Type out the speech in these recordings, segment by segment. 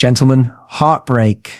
Gentlemen, heartbreak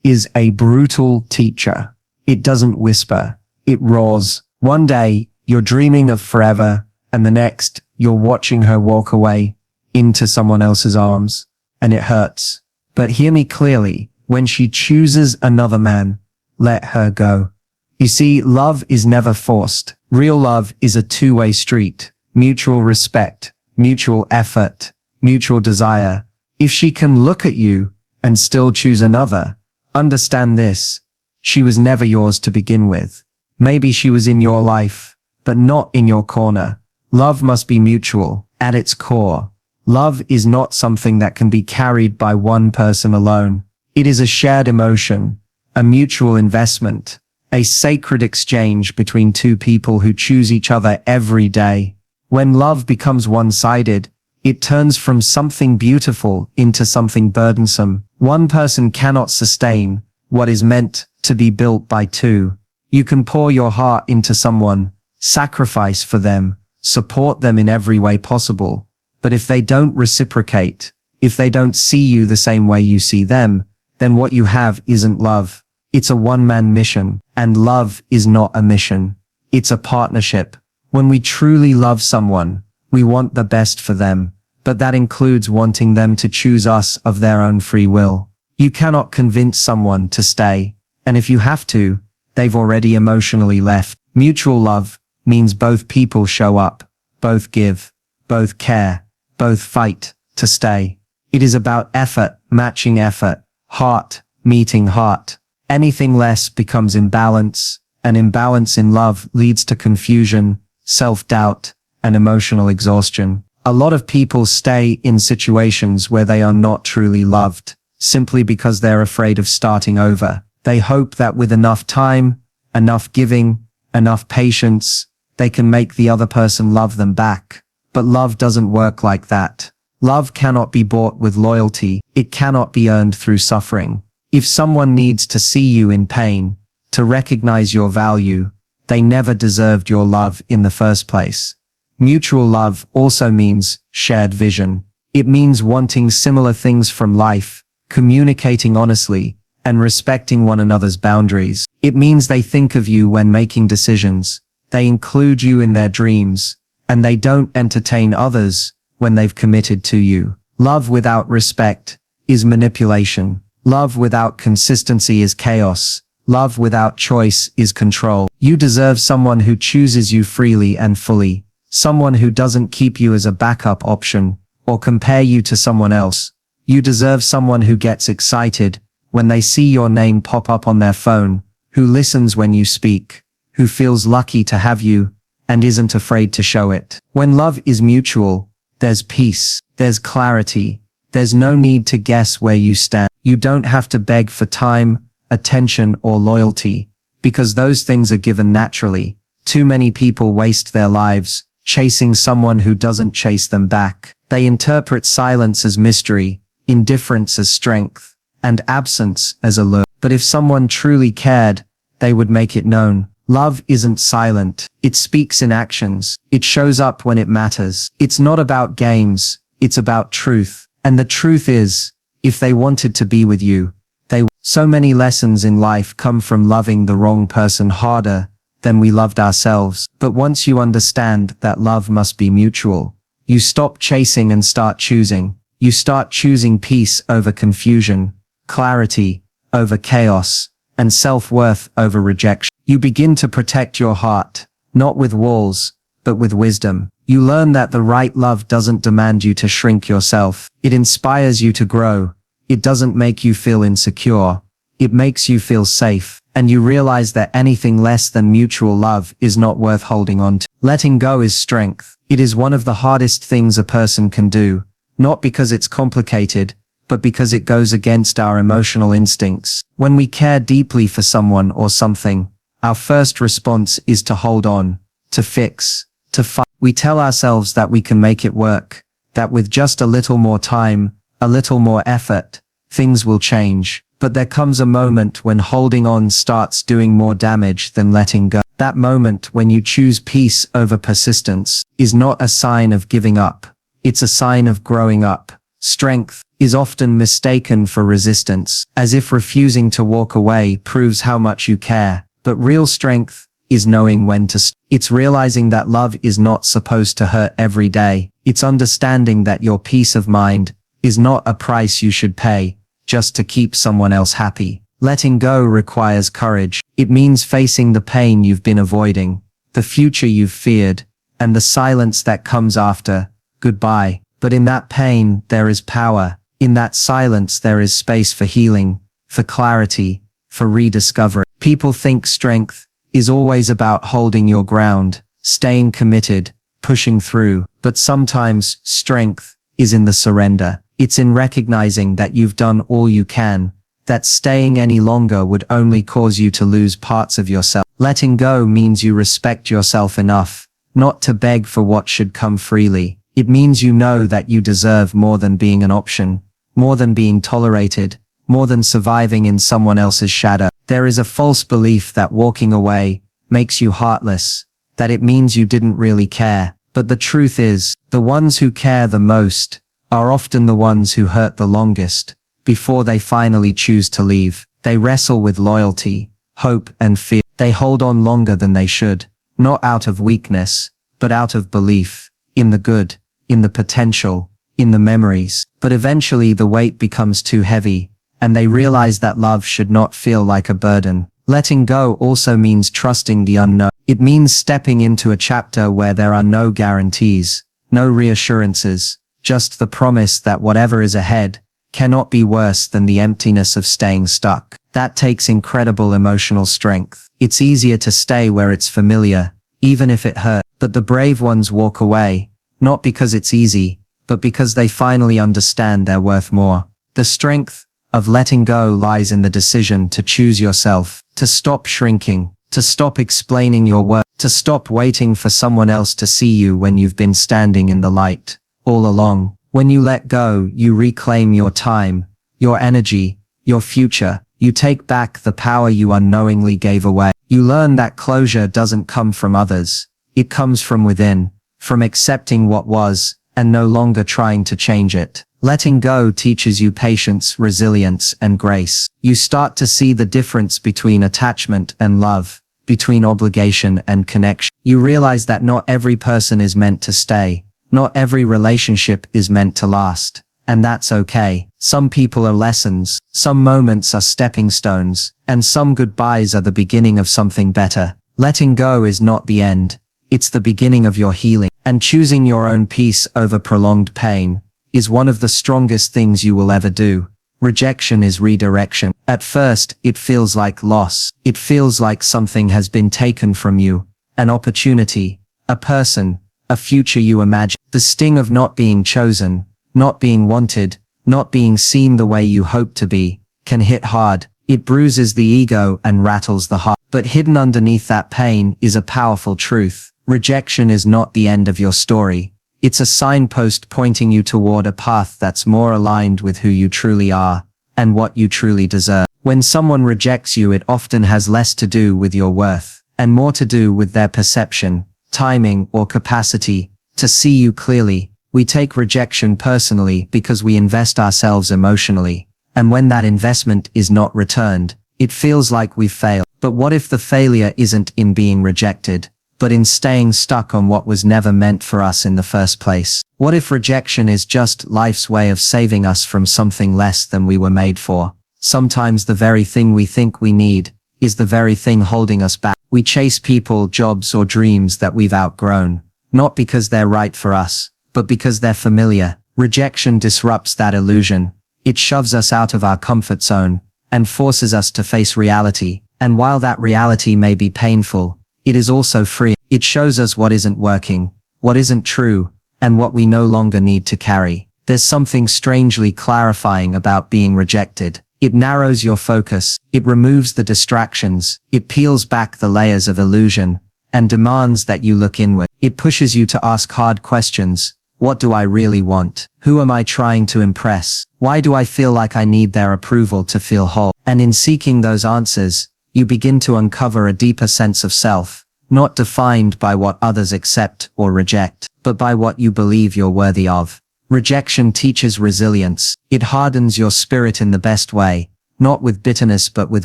is a brutal teacher. It doesn't whisper, it roars. One day, you're dreaming of forever, and the next, you're watching her walk away into someone else's arms, and it hurts. But hear me clearly, when she chooses another man, let her go. You see, love is never forced. Real love is a two-way street. Mutual respect, mutual effort, mutual desire. If she can look at you and still choose another, understand this: she was never yours to begin with. Maybe she was in your life, but not in your corner. Love must be mutual at its core. Love is not something that can be carried by one person alone. It is a shared emotion, a mutual investment, a sacred exchange between two people who choose each other every day. When love becomes one-sided, it turns from something beautiful into something burdensome. One person cannot sustain what is meant to be built by two. You can pour your heart into someone, sacrifice for them, support them in every way possible. But if they don't reciprocate, if they don't see you the same way you see them, then what you have isn't love. It's a one-man mission, and love is not a mission. It's a partnership. When we truly love someone, we want the best for them, but that includes wanting them to choose us of their own free will. You cannot convince someone to stay, and if you have to, they've already emotionally left. Mutual love means both people show up, both give, both care, both fight to stay. It is about effort matching effort, heart meeting heart. Anything less becomes imbalance, and imbalance in love leads to confusion, self-doubt, and emotional exhaustion. A lot of people stay in situations where they are not truly loved, simply because they're afraid of starting over. They hope that with enough time, enough giving, enough patience, they can make the other person love them back. But love doesn't work like that. Love cannot be bought with loyalty. It cannot be earned through suffering. If someone needs to see you in pain, to recognize your value, they never deserved your love in the first place. Mutual love also means shared vision. It means wanting similar things from life, communicating honestly, and respecting one another's boundaries. It means they think of you when making decisions, they include you in their dreams, and they don't entertain others when they've committed to you. Love without respect is manipulation. Love without consistency is chaos. Love without choice is control. You deserve someone who chooses you freely and fully. Someone who doesn't keep you as a backup option or compare you to someone else. You deserve someone who gets excited when they see your name pop up on their phone, who listens when you speak, who feels lucky to have you, and isn't afraid to show it. When love is mutual, there's peace, there's clarity, there's no need to guess where you stand. You don't have to beg for time, attention, or loyalty, because those things are given naturally. Too many people waste their lives chasing someone who doesn't chase them back. They interpret silence as mystery, indifference as strength, and absence as allure. But if someone truly cared, they would make it known. Love isn't silent. It speaks in actions. It shows up when it matters. It's not about games. It's about truth. And the truth is, if they wanted to be with you, they would. So many lessons in life come from loving the wrong person harder than we loved ourselves. But once you understand that love must be mutual, you stop chasing and start choosing. You start choosing peace over confusion, clarity over chaos, and self-worth over rejection. You begin to protect your heart, not with walls, but with wisdom. You learn that the right love doesn't demand you to shrink yourself. It inspires you to grow. It doesn't make you feel insecure. It makes you feel safe. And you realize that anything less than mutual love is not worth holding on to. Letting go is strength. It is one of the hardest things a person can do, not because it's complicated, but because it goes against our emotional instincts. When we care deeply for someone or something, our first response is to hold on, to fix, to fight. We tell ourselves that we can make it work, that with just a little more time, a little more effort, things will change. But there comes a moment when holding on starts doing more damage than letting go. That moment when you choose peace over persistence is not a sign of giving up. It's a sign of growing up. Strength is often mistaken for resistance, as if refusing to walk away proves how much you care. But real strength is knowing when to It's realizing that love is not supposed to hurt every day. It's understanding that your peace of mind is not a price you should pay just to keep someone else happy. Letting go requires courage. It means facing the pain you've been avoiding, the future you've feared, and the silence that comes after goodbye. But in that pain, there is power. In that silence, there is space for healing, for clarity, for rediscovery. People think strength is always about holding your ground, staying committed, pushing through. But sometimes strength is in the surrender. It's in recognizing that you've done all you can, that staying any longer would only cause you to lose parts of yourself. Letting go means you respect yourself enough not to beg for what should come freely. It means you know that you deserve more than being an option, more than being tolerated, more than surviving in someone else's shadow. There is a false belief that walking away makes you heartless, that it means you didn't really care. But the truth is, the ones who care the most are often the ones who hurt the longest before they finally choose to leave. They wrestle with loyalty, hope, and fear. They hold on longer than they should, not out of weakness, but out of belief in the good, in the potential, in the memories. But eventually the weight becomes too heavy, and they realize that love should not feel like a burden. Letting go also means trusting the unknown. It means stepping into a chapter where there are no guarantees, no reassurances, just the promise that whatever is ahead cannot be worse than the emptiness of staying stuck. That takes incredible emotional strength. It's easier to stay where it's familiar, even if it hurts. But the brave ones walk away, not because it's easy, but because they finally understand they're worth more. The strength of letting go lies in the decision to choose yourself, to stop shrinking, to stop explaining your worth, to stop waiting for someone else to see you when you've been standing in the light all along. When you let go, you reclaim your time, your energy, your future. You take back the power you unknowingly gave away. You learn that closure doesn't come from others. It comes from within, from accepting what was and no longer trying to change it. Letting go teaches you patience, resilience, and grace. You start to see the difference between attachment and love, between obligation and connection. You realize that not every person is meant to stay. Not every relationship is meant to last. And that's okay. Some people are lessons, some moments are stepping stones, and some goodbyes are the beginning of something better. Letting go is not the end. It's the beginning of your healing. And choosing your own peace over prolonged pain is one of the strongest things you will ever do. Rejection is redirection. At first, it feels like loss. It feels like something has been taken from you. An opportunity, a person, a future you imagine. The sting of not being chosen, not being wanted, not being seen the way you hope to be, can hit hard. It bruises the ego and rattles the heart. But hidden underneath that pain is a powerful truth. Rejection is not the end of your story. It's a signpost pointing you toward a path that's more aligned with who you truly are and what you truly deserve. When someone rejects you, it often has less to do with your worth and more to do with their perception, timing, or capacity to see you clearly. We take rejection personally because we invest ourselves emotionally. And when that investment is not returned, it feels like we've failed. But what if the failure isn't in being rejected, but in staying stuck on what was never meant for us in the first place? What if rejection is just life's way of saving us from something less than we were made for? Sometimes the very thing we think we need is the very thing holding us back. We chase people, jobs, or dreams that we've outgrown, not because they're right for us, but because they're familiar. Rejection disrupts that illusion. It shoves us out of our comfort zone and forces us to face reality. And while that reality may be painful, it is also free. It shows us what isn't working, what isn't true, and what we no longer need to carry. There's something strangely clarifying about being rejected. It narrows your focus, it removes the distractions, it peels back the layers of illusion, and demands that you look inward. It pushes you to ask hard questions. What do I really want? Who am I trying to impress? Why do I feel like I need their approval to feel whole? And in seeking those answers, you begin to uncover a deeper sense of self, not defined by what others accept or reject, but by what you believe you're worthy of. Rejection teaches resilience. It hardens your spirit in the best way, not with bitterness but with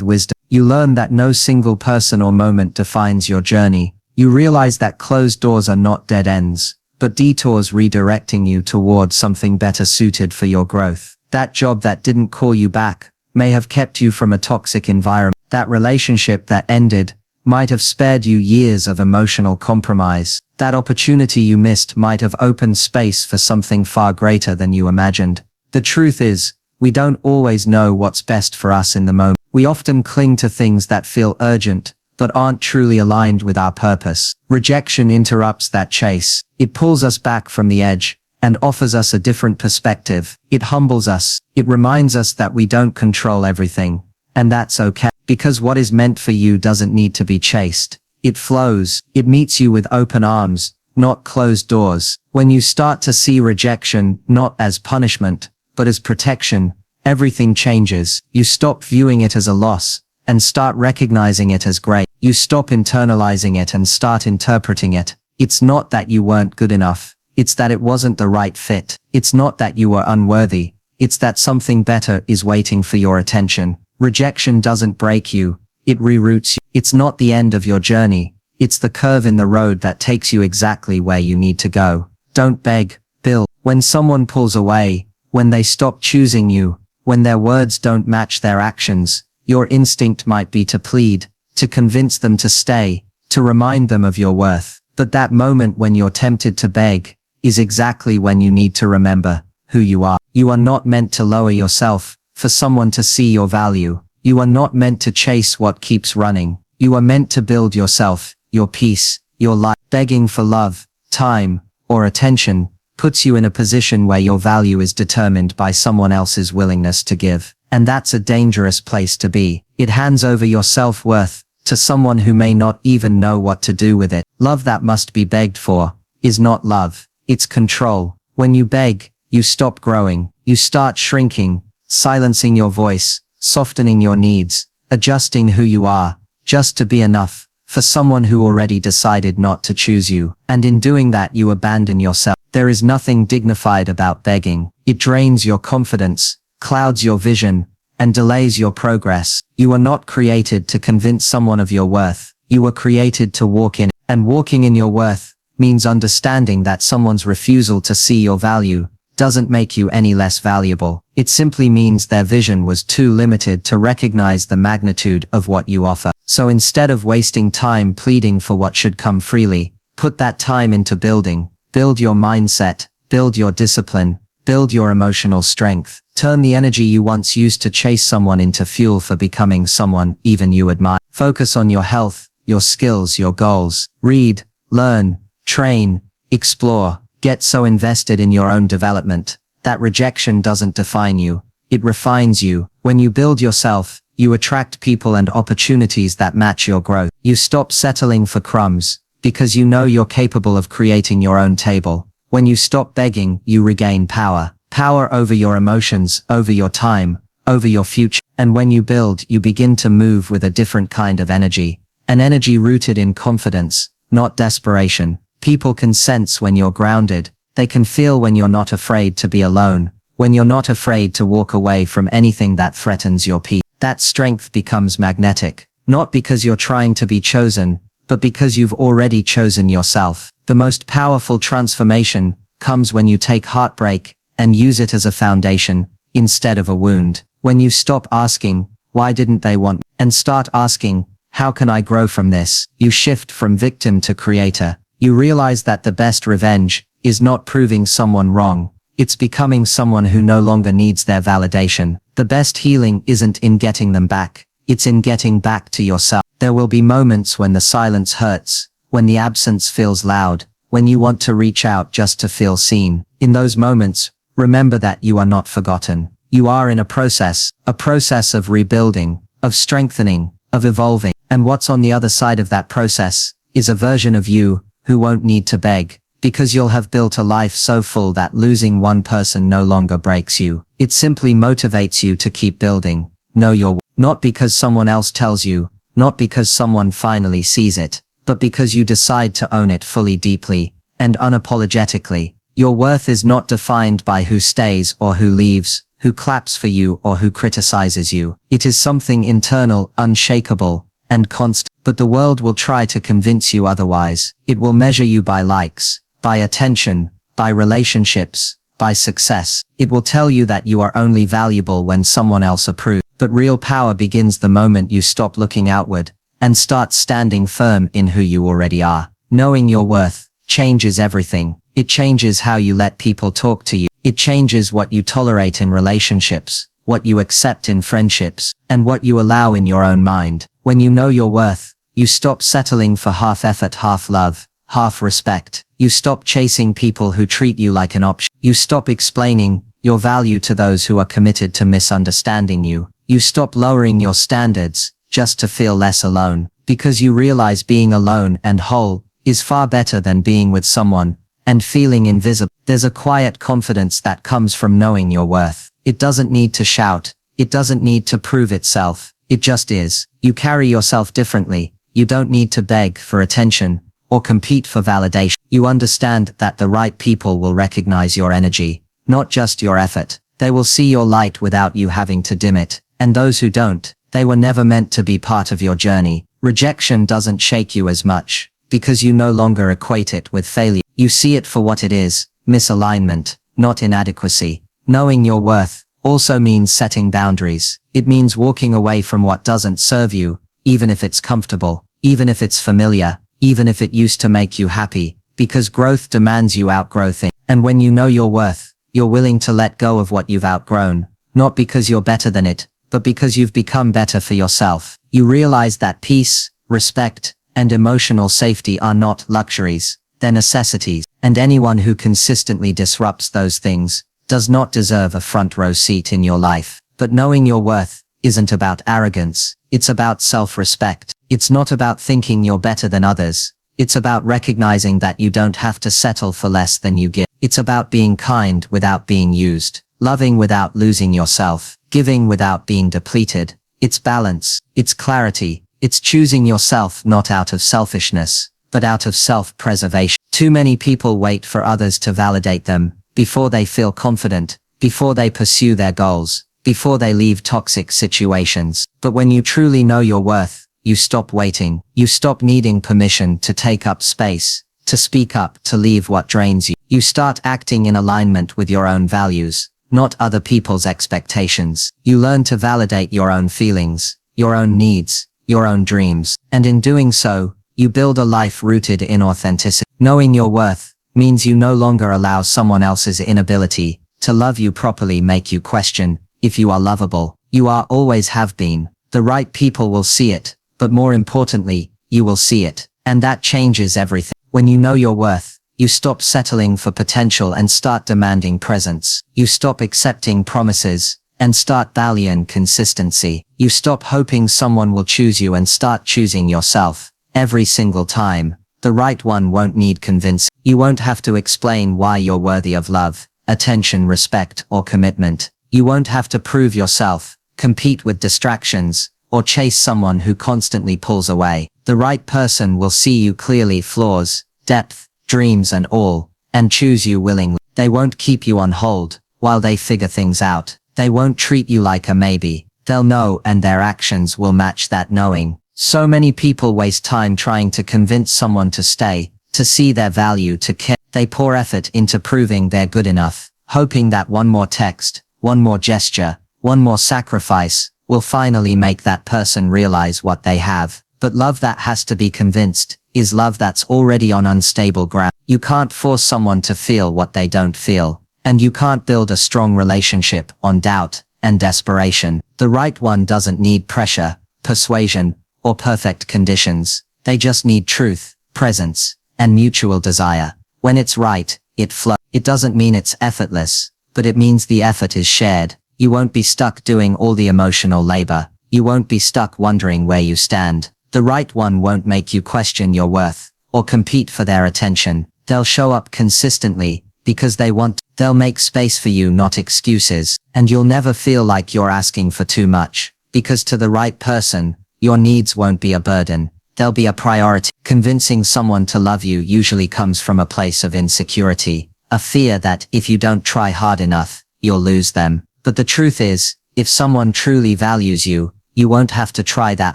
wisdom. You learn that no single person or moment defines your journey. You realize that closed doors are not dead ends, but detours redirecting you towards something better suited for your growth. That job that didn't call you back may have kept you from a toxic environment. That relationship that ended might have spared you years of emotional compromise. That opportunity you missed might have opened space for something far greater than you imagined. The truth is, we don't always know what's best for us in the moment. We often cling to things that feel urgent, but aren't truly aligned with our purpose. Rejection interrupts that chase. It pulls us back from the edge and offers us a different perspective. It humbles us. It reminds us that we don't control everything, and that's okay. Because what is meant for you doesn't need to be chased. It flows. It meets you with open arms, not closed doors. When you start to see rejection not as punishment, but as protection, everything changes. You stop viewing it as a loss and start recognizing it as great. You stop internalizing it and start interpreting it. It's not that you weren't good enough. It's that it wasn't the right fit. It's not that you were unworthy. It's that something better is waiting for your attention. Rejection doesn't break you. It reroutes you. It's not the end of your journey. It's the curve in the road that takes you exactly where you need to go. Don't beg, build. When someone pulls away, when they stop choosing you, when their words don't match their actions, your instinct might be to plead, to convince them to stay, to remind them of your worth. But that moment when you're tempted to beg is exactly when you need to remember who you are. You are not meant to lower yourself for someone to see your value. You are not meant to chase what keeps running. You are meant to build yourself, your peace, your life. Begging for love, time, or attention puts you in a position where your value is determined by someone else's willingness to give. And that's a dangerous place to be. It hands over your self-worth to someone who may not even know what to do with it. Love that must be begged for is not love. It's control. When you beg, you stop growing. You start shrinking, silencing your voice, softening your needs, adjusting who you are, just to be enough for someone who already decided not to choose you. And in doing that, you abandon yourself. There is nothing dignified about begging. It drains your confidence, clouds your vision, and delays your progress. You are not created to convince someone of your worth. You were created to walk in, and walking in your worth means understanding that someone's refusal to see your value doesn't make you any less valuable. It simply means their vision was too limited to recognize the magnitude of what you offer. So instead of wasting time pleading for what should come freely, put that time into building. Build your mindset, build your discipline, build your emotional strength. Turn the energy you once used to chase someone into fuel for becoming someone even you admire. Focus on your health, your skills, your goals. Read, learn, train, explore. Get so invested in your own development that rejection doesn't define you. It refines you. When you build yourself, you attract people and opportunities that match your growth. You stop settling for crumbs because you know you're capable of creating your own table. When you stop begging, you regain power. Power over your emotions, over your time, over your future. And when you build, you begin to move with a different kind of energy. An energy rooted in confidence, not desperation. People can sense when you're grounded. They can feel when you're not afraid to be alone, when you're not afraid to walk away from anything that threatens your peace. That strength becomes magnetic, not because you're trying to be chosen, but because you've already chosen yourself. The most powerful transformation comes when you take heartbreak and use it as a foundation instead of a wound. When you stop asking, why didn't they want me? And start asking, how can I grow from this? You shift from victim to creator. You realize that the best revenge is not proving someone wrong. It's becoming someone who no longer needs their validation. The best healing isn't in getting them back. It's in getting back to yourself. There will be moments when the silence hurts, when the absence feels loud, when you want to reach out just to feel seen. In those moments, remember that you are not forgotten. You are in a process of rebuilding, of strengthening, of evolving. And what's on the other side of that process is a version of you who won't need to beg, because you'll have built a life so full that losing one person no longer breaks you. It simply motivates you to keep building. Know your worth. Not because someone else tells you, not because someone finally sees it, but because you decide to own it fully, deeply, and unapologetically. Your worth is not defined by who stays or who leaves, who claps for you or who criticizes you. It is something internal, unshakable, and constant. But the world will try to convince you otherwise. It will measure you by likes, by attention, by relationships, by success. It will tell you that you are only valuable when someone else approves. But real power begins the moment you stop looking outward and start standing firm in who you already are. Knowing your worth changes everything. It changes how you let people talk to you. It changes what you tolerate in relationships, what you accept in friendships, and what you allow in your own mind. When you know your worth, you stop settling for half effort, half love, half respect. You stop chasing people who treat you like an option. You stop explaining your value to those who are committed to misunderstanding you. You stop lowering your standards just to feel less alone, because you realize being alone and whole is far better than being with someone and feeling invisible. There's a quiet confidence that comes from knowing your worth. It doesn't need to shout. It doesn't need to prove itself. It just is. You carry yourself differently. You don't need to beg for attention or compete for validation. You understand that the right people will recognize your energy, not just your effort. They will see your light without you having to dim it. And those who don't, they were never meant to be part of your journey. Rejection doesn't shake you as much because you no longer equate it with failure. You see it for what it is, misalignment, not inadequacy. Knowing your worth also means setting boundaries. It means walking away from what doesn't serve you, even if it's comfortable, even if it's familiar, even if it used to make you happy, because growth demands you outgrow things. And when you know your worth, you're willing to let go of what you've outgrown, not because you're better than it, but because you've become better for yourself. You realize that peace, respect, and emotional safety are not luxuries, they're necessities. And anyone who consistently disrupts those things does not deserve a front row seat in your life. But knowing your worth isn't about arrogance. It's about self-respect. It's not about thinking you're better than others. It's about recognizing that you don't have to settle for less than you give. It's about being kind without being used, loving without losing yourself, giving without being depleted. It's balance. It's clarity. It's choosing yourself not out of selfishness, but out of self-preservation. Too many people wait for others to validate them before they feel confident, before they pursue their goals, before they leave toxic situations. But when you truly know your worth, you stop waiting. You stop needing permission to take up space, to speak up, to leave what drains you. You start acting in alignment with your own values, not other people's expectations. You learn to validate your own feelings, your own needs, your own dreams. And in doing so, you build a life rooted in authenticity. Knowing your worth means you no longer allow someone else's inability to love you properly make you question if you are lovable. You are, always have been. The right people will see it, but more importantly, you will see it. And that changes everything. When you know your worth, you stop settling for potential and start demanding presence. You stop accepting promises and start valuing consistency. You stop hoping someone will choose you and start choosing yourself. Every single time, the right one won't need convincing. You won't have to explain why you're worthy of love, attention, respect, or commitment. You won't have to prove yourself, compete with distractions, or chase someone who constantly pulls away. The right person will see you clearly, flaws, depth, dreams and all, and choose you willingly. They won't keep you on hold while they figure things out. They won't treat you like a maybe. They'll know, and their actions will match that knowing. So many people waste time trying to convince someone to stay, to see their value, to care. They pour effort into proving they're good enough, hoping that one more text, one more gesture, one more sacrifice will finally make that person realize what they have. But love that has to be convinced is love that's already on unstable ground. You can't force someone to feel what they don't feel, and you can't build a strong relationship on doubt and desperation. The right one doesn't need pressure, persuasion, or perfect conditions. They just need truth, presence, and mutual desire. When it's right, it flows. It doesn't mean it's effortless, but it means the effort is shared. You won't be stuck doing all the emotional labor. You won't be stuck wondering where you stand. The right one won't make you question your worth or compete for their attention. They'll show up consistently because they want. They'll make space for you, not excuses. And you'll never feel like you're asking for too much, because to the right person, your needs won't be a burden. They'll be a priority. Convincing someone to love you usually comes from a place of insecurity, A fear that if you don't try hard enough, you'll lose them. But the truth is, if someone truly values you, you won't have to try that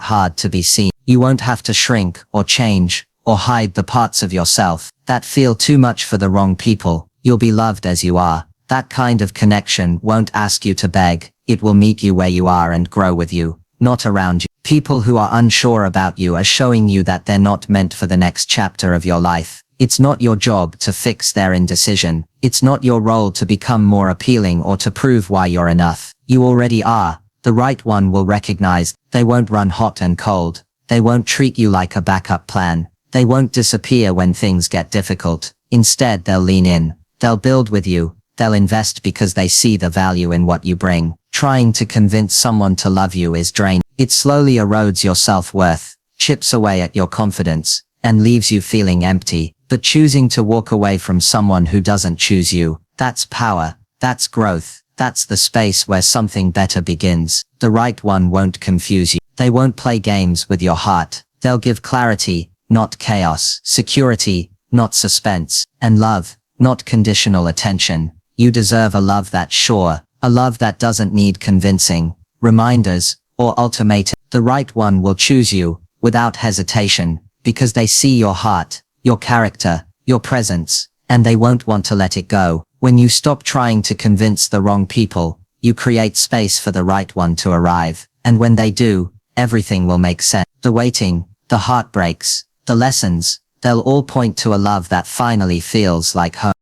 hard to be seen. You won't have to shrink or change or hide the parts of yourself that feel too much for the wrong people. You'll be loved as you are. That kind of connection won't ask you to beg. It will meet you where you are and grow with you, not around you. People who are unsure about you are showing you that they're not meant for the next chapter of your life. It's not your job to fix their indecision. It's not your role to become more appealing or to prove why you're enough. You already are. The right one will recognize. They won't run hot and cold. They won't treat you like a backup plan. They won't disappear when things get difficult. Instead, they'll lean in. They'll build with you. They'll invest because they see the value in what you bring. Trying to convince someone to love you is draining. It slowly erodes your self-worth, chips away at your confidence, and leaves you feeling empty. But choosing to walk away from someone who doesn't choose you, that's power, that's growth, that's the space where something better begins. The right one won't confuse you. They won't play games with your heart. They'll give clarity, not chaos, security, not suspense, and love, not conditional attention. You deserve a love that's sure, a love that doesn't need convincing, reminders, or ultimatum. The right one will choose you, without hesitation, because they see your heart, your character, your presence, and they won't want to let it go. When you stop trying to convince the wrong people, you create space for the right one to arrive. And when they do, everything will make sense. The waiting, the heartbreaks, the lessons, they'll all point to a love that finally feels like home.